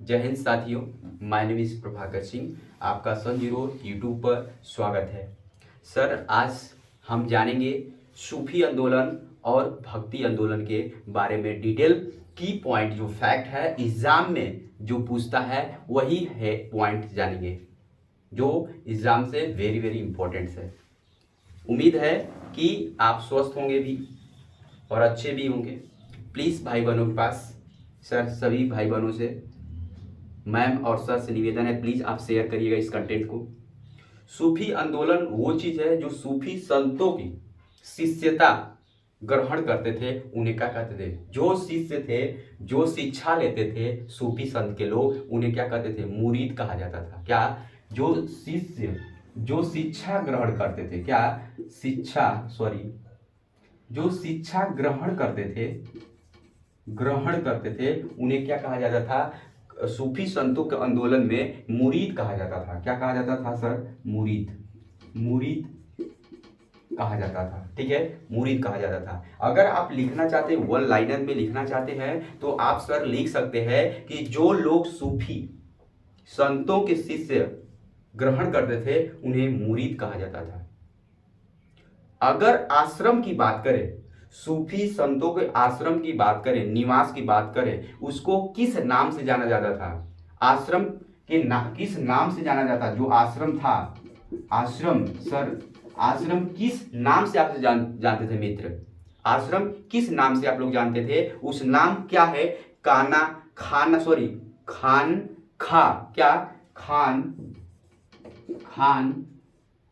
जय हिंद साथियों, my name is Prabhakar Singh. आपका सन जीरो यूट्यूब पर स्वागत है। सर, आज हम जानेंगे सूफी आंदोलन और भक्ति आंदोलन के बारे में डिटेल की पॉइंट। जो फैक्ट है एग्जाम में जो पूछता है वही है पॉइंट जानेंगे, जो एग्जाम से वेरी वेरी इंपॉर्टेंट है। उम्मीद है कि आप स्वस्थ होंगे भी और अच्छे भी होंगे। प्लीज़ भाई बहनों के पास, सर सभी भाई बहनों से, मैम और सर से निवेदन है, प्लीज़ आप शेयर करिएगा इस कंटेंट को। सूफी आंदोलन वो चीज़ है जो सूफी संतों की शिष्यता ग्रहण करते थे, उन्हें क्या कहते थे? जो शिष्य थे, जो शिक्षा लेते थे सूफी संत के लोग, उन्हें क्या कहते थे? मुरीद कहा जाता था। क्या? जो शिष्य जो शिक्षा ग्रहण करते थे, क्या जो शिक्षा ग्रहण करते थे उन्हें क्या कहा जाता था? सूफी संतों के आंदोलन में मुरीद कहा जाता था। क्या कहा जाता था सर? मुरीद कहा जाता था। ठीक है, मुरीद कहा जाता था। अगर आप लिखना चाहते हैं, वन लाइनर में लिखना चाहते हैं, तो आप सर लिख सकते हैं कि जो लोग सूफी संतों के शिष्य ग्रहण करते थे उन्हें मुरीद कहा जाता था। अगर आश्रम की बात करें, सूफी संतों के आश्रम की बात करें, निवास की बात करें, उसको किस नाम से जाना जाता था? आश्रम के किस नाम से जाना जाता? जो आश्रम था, आश्रम सर, आश्रम किस नाम से आप जानते थे मित्र? आश्रम किस नाम से आप लोग जानते थे? उस नाम क्या है? खान खा। क्या? खान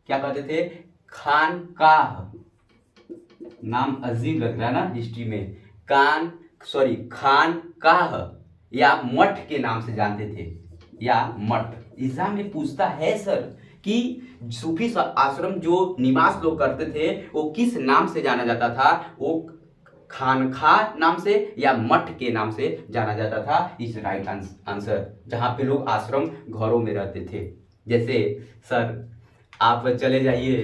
क्या कहते थे? खानकाह। नाम अजीब लग रहा है ना हिस्ट्री में। खानकाह या मठ के नाम से जानते थे, या मठ। एग्जाम में पूछता है सर कि सूफी आश्रम जो निवास लोग करते थे वो किस नाम से जाना जाता था? वो खानखा नाम से या मठ के नाम से जाना जाता था। इस राइट आंसर, जहाँ पे लोग आश्रम घरों में रहते थे। जैसे सर आप चले जाइए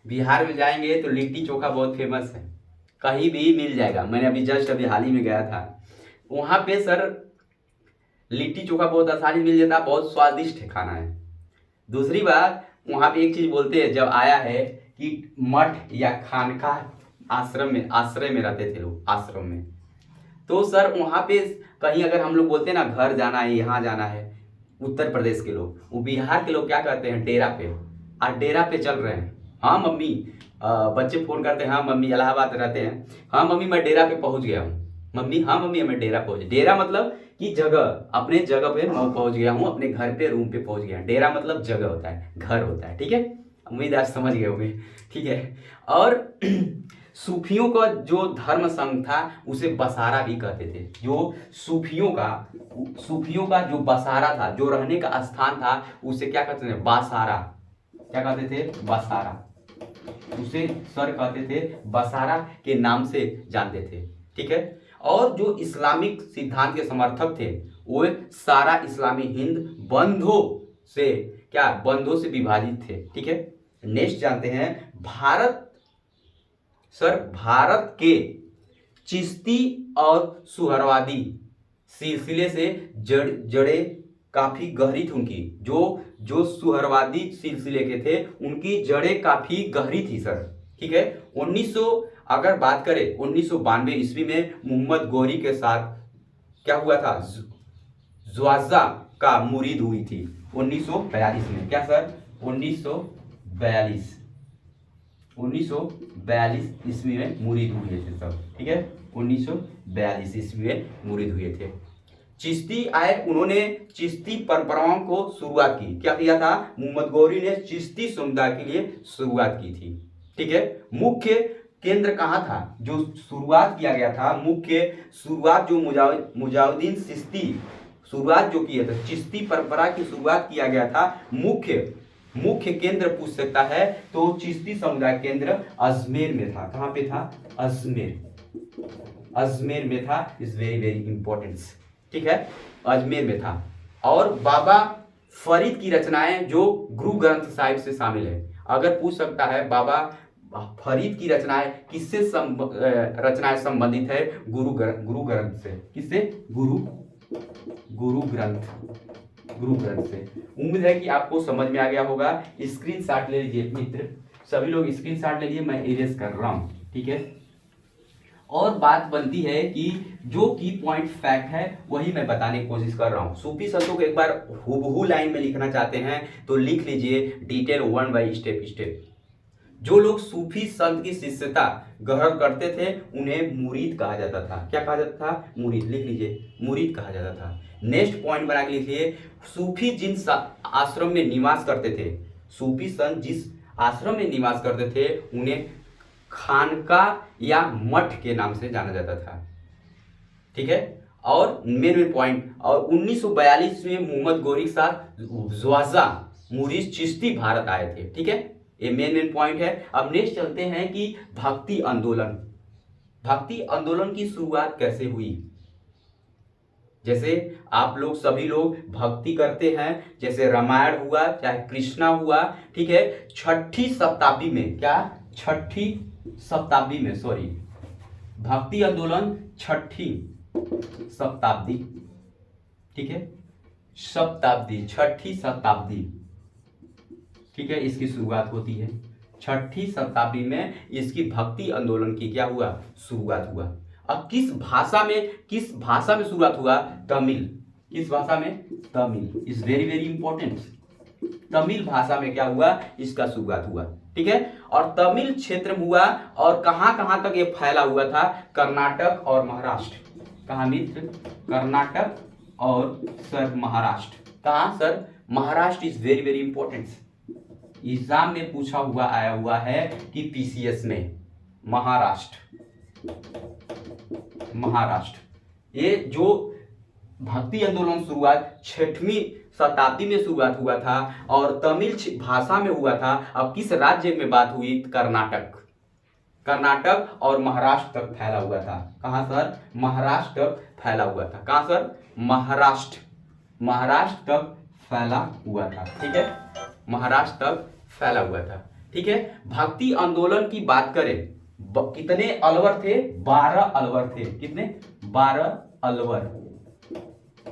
बिहार में जाएंगे तो लिट्टी चोखा बहुत फेमस है, कहीं भी मिल जाएगा। मैंने अभी हाल ही में गया था, वहाँ पे सर लिट्टी चोखा बहुत आसानी मिल जाता, बहुत स्वादिष्ट है खाना है। दूसरी बात, वहाँ पे एक चीज़ बोलते हैं जब आया है कि मठ या खानका आश्रय में रहते थे लोग, आश्रम में। तो सर वहाँ पे कहीं अगर हम लोग बोलते हैं ना घर जाना है, यहाँ जाना है, उत्तर प्रदेश के लोग, वो बिहार के लोग क्या करते हैं? डेरा पे, आज डेरा पे चल रहे हैं। हाँ मम्मी, बच्चे फोन करते हैं, हाँ मम्मी इलाहाबाद रहते हैं, हाँ मम्मी मैं डेरा पे पहुंच गया हूँ। मम्मी, हाँ मम्मी मैं डेरा मतलब कि जगह, अपने जगह पे मैं पहुंच गया हूँ, अपने घर पे रूम पे पहुंच गया। डेरा मतलब जगह होता है, घर होता है। ठीक है, उम्मीद आप समझ गए होंगे। ठीक है, और सूफियों का जो धर्म संघ था उसे बसारा भी कहते थे। जो सूफियों का जो बसारा था, जो रहने का स्थान था, उसे क्या कहते थे? बासारा। क्या कहते थे? बसारा। उसे सर कहते थे, बसारा के नाम से जानते थे। ठीक है, और जो इस्लामिक सिद्धांत के समर्थक थे वो सारा इस्लामी हिंद बंधों से विभाजित थे। ठीक है, नेक्स्ट जानते हैं भारत के चिश्ती और सुहरवादी सिलसिले से जड़ें काफी गहरी थी उनकी। जो सुहरवादी सिलसिले के थे उनकी जड़ें काफी गहरी थी सर। ठीक है, 1900 अगर बात करें 1992 ईस्वी में मोहम्मद गौरी के साथ क्या हुआ था? ज़्वाज़ा का मुरीद हुई थी 1942 में। क्या सर? 1942 ईस्वी में मुरीद हुए थे सब। ठीक है, 1942 ईस्वी में मुरीद हुए थे। चिश्ती आए, उन्होंने चिश्ती परंपराओं को शुरुआत की। क्या किया था? मोहम्मद गौरी ने चिश्ती समुदाय के लिए शुरुआत की थी। ठीक है, मुख्य केंद्र कहाँ था? जो शुरुआत किया गया था, मुख्य शुरुआत जो मुजाहिदीन चिश्ती शुरुआत जो किया था, चिश्ती परंपरा की शुरुआत किया गया था, मुख्य केंद्र पूछ सकता है तो चिश्ती समुदाय केंद्र अजमेर में था। कहां पे था? अजमेर में था। Is very very important. ठीक है, अजमेर में था। और बाबा फरीद की रचनाएं जो गुरु ग्रंथ साहिब से शामिल है। अगर पूछ सकता है बाबा फरीद की रचनाएं किससे रचनाएं संबंधित है? गुरु ग्रंथ से। किससे? गुरु ग्रंथ से। उम्मीद है कि आपको समझ में आ गया होगा। स्क्रीनशॉट ले लीजिए मित्र, सभी लोग स्क्रीनशॉट ले लीजिए, मैं इरेज कर रहा हूं, ठीक है। और बात बनती है कि जो की पॉइंट फैक्ट है वही मैं बताने की कोशिश कर रहा हूं। सूफी संतों को एक बार हूबहू लाइन में लिखना चाहते हैं तो लिख लीजिए डिटेल 1 बाय स्टेप। जो लोग सूफी संत की शिष्यता ग्रहण करते थे उन्हें मुरीद कहा जाता था। क्या कहा जाता था? मुरीद। लिख लीजिए, मुरीद कहा जाता था। नेक्स्ट पॉइंट बना के लिखिए, सूफी जिन आश्रम में निवास करते थे, सूफी संत जिस आश्रम में निवास करते थे उन्हें खानका या मठ के नाम से जाना जाता था, ठीक है। और मेन पॉइंट, और 1942 में मोहम्मद गौरी के साथ ख्वाजा मुरीद चिश्ती भारत आए थे, ठीक है। ये मेन पॉइंट है। अब नेक्स्ट चलते हैं कि भक्ति आंदोलन की शुरुआत कैसे हुई। जैसे आप लोग सभी लोग भक्ति करते हैं, जैसे रामायण हुआ चाहे कृष्णा हुआ, ठीक है। छठी शताब्दी में, क्या छठी शताब्दी में, सॉरी, भक्ति आंदोलन छठी शताब्दी, ठीक है, छठी शताब्दी, ठीक है, इसकी शुरुआत होती है। छठी शताब्दी में इसकी भक्ति आंदोलन की क्या हुआ? शुरुआत हुआ। अब किस भाषा में शुरुआत हुआ? तमिल। किस भाषा में? Tamil. Is very very important. Tamil भाषा में क्या हुआ? इसका शुरुआत हुआ, ठीक है। और तमिल क्षेत्र में हुआ, और कहां तक ये फैला हुआ था? कर्नाटक और महाराष्ट्र। कहां मित्र? कर्नाटक और सर महाराष्ट्र। कहां sir? Maharashtra is very very important. Exam में पूछा हुआ आया हुआ है कि पीसीएस में महाराष्ट्र। ये जो भक्ति आंदोलन शुरुआत 6वीं शताब्दी में शुरुआत हुआ था और तमिल भाषा में हुआ था। अब किस राज्य में बात हुई? कर्नाटक और महाराष्ट्र तक फैला हुआ था। कहां सर? महाराष्ट्र तक फैला हुआ था। कहां सर? महाराष्ट्र तक फैला हुआ था, ठीक है। महाराष्ट्र तक फैला हुआ था, ठीक है। भक्ति आंदोलन की बात करें, कितने अलवर थे? 12 अलवर थे। कितने? 12 अलवर।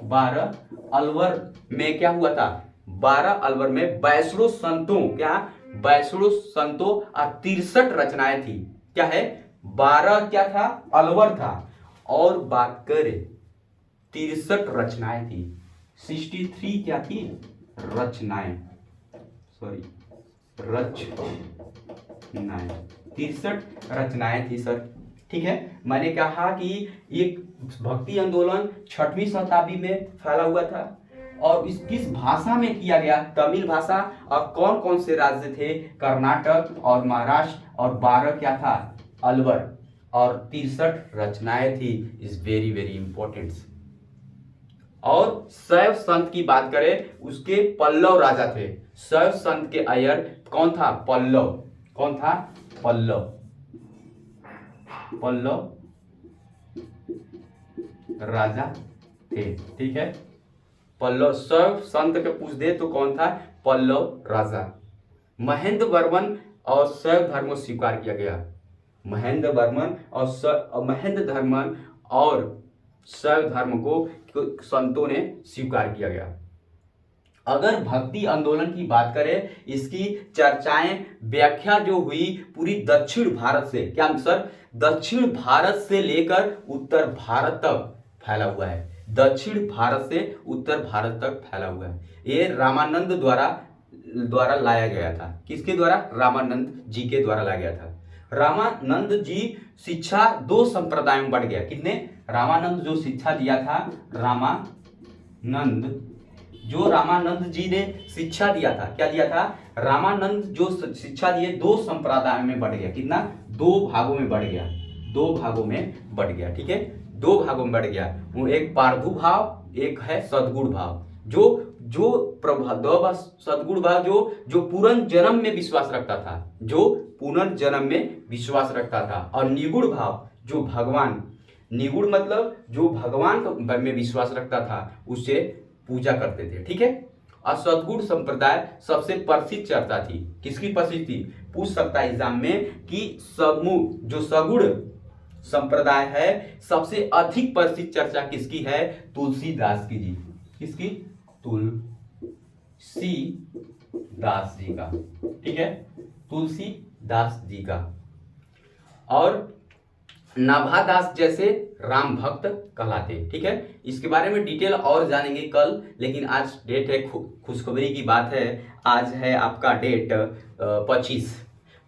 12 अलवर में क्या हुआ था? 12 अलवर में वैष्णव संतों, क्या वैष्णव संतों और 63 रचनाएं थी। क्या है? 12 क्या था? अलवर था। और बात करें 63 रचनाएं थी। 63 क्या थी? रचनाएं, सॉरी, रचनाएं, 63 रचनाएं थी सर, ठीक है। मैंने कहा कि एक भक्ति आंदोलन 6वीं शताब्दी में फैला हुआ था और इस किस भाषा में किया गया? तमिल भाषा। और कौन कौन से राज्य थे? कर्नाटक और महाराष्ट्र। और 12 क्या था? अलवर। और 63 रचनाएं थी। Is very very important. और शैव संत की बात करें, उसके पल्लव राजा थे। शैव संत के अय्यर कौन था? पल्लव। कौन था? पल्लव राजा थे, ठीक है। पल्लव शैव संत के पूछ दे तो कौन था? पल्लव राजा। महेंद्र वर्मन और शैव धर्म को स्वीकार किया गया। महेंद्र वर्मन और शैव धर्म को संतों ने स्वीकार किया गया। अगर भक्ति आंदोलन की बात करें, इसकी चर्चाएं, व्याख्या जो हुई पूरी दक्षिण भारत से, क्या सर? दक्षिण भारत से लेकर उत्तर भारत तक फैला हुआ है। दक्षिण भारत से उत्तर भारत तक फैला हुआ है। ये रामानंद द्वारा लाया गया था। किसके द्वारा? रामानंद जी के द्वारा लाया गया था। रामानंद जी शिक्षा 2 संप्रदायों में बढ़ गया। कितने? रामानंद जो शिक्षा दिया था, रामानंद जी ने शिक्षा दिया था, क्या दिया था? रामानंद जो शिक्षा दिए 2 संप्रदायों में बढ़ गया। कितना? 2 भागों में बढ़ गया। 2 भागों में बढ़ गया, ठीक है। 2 भागों में बढ़ गया। वो एक पारधु भाव, एक है सद्गुण भाव। जो प्रभाव सद्गुण भाव जो पुनर्जन्म में विश्वास रखता था, और निगुण भाव जो भगवान, निगुण मतलब जो भगवान में विश्वास रखता था, उसे पूजा करते थे, ठीक है। और सद्गुण संप्रदाय सबसे प्रसिद्ध चर्चा थी। किसकी प्रसिद्ध थी? पूछ सकता है एग्जाम में कि जो सगुण संप्रदाय है, सबसे अधिक प्रसिद्ध चर्चा किसकी है? तुलसीदास की जी। किसकी? तुलसी दास जी का, ठीक है, तुलसी दास जी का। और नाभादास जैसे राम भक्त कहलाते, ठीक है। इसके बारे में डिटेल और जानेंगे कल, लेकिन आज डेट है, खुशखबरी की बात है, आज है आपका डेट 25।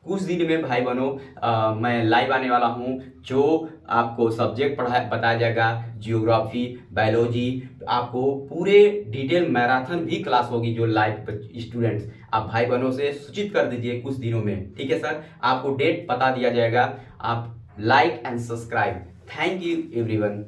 कुछ दिन में भाई बहनों मैं लाइव आने वाला हूँ, जो आपको सब्जेक्ट बताया जाएगा, जियोग्राफी, बायोलॉजी, आपको पूरे डिटेल मैराथन भी क्लास होगी, जो लाइव स्टूडेंट्स आप भाई बहनों से सूचित कर दीजिए कुछ दिनों में, ठीक है सर। आपको डेट बता दिया जाएगा, आप like and subscribe. Thank you everyone.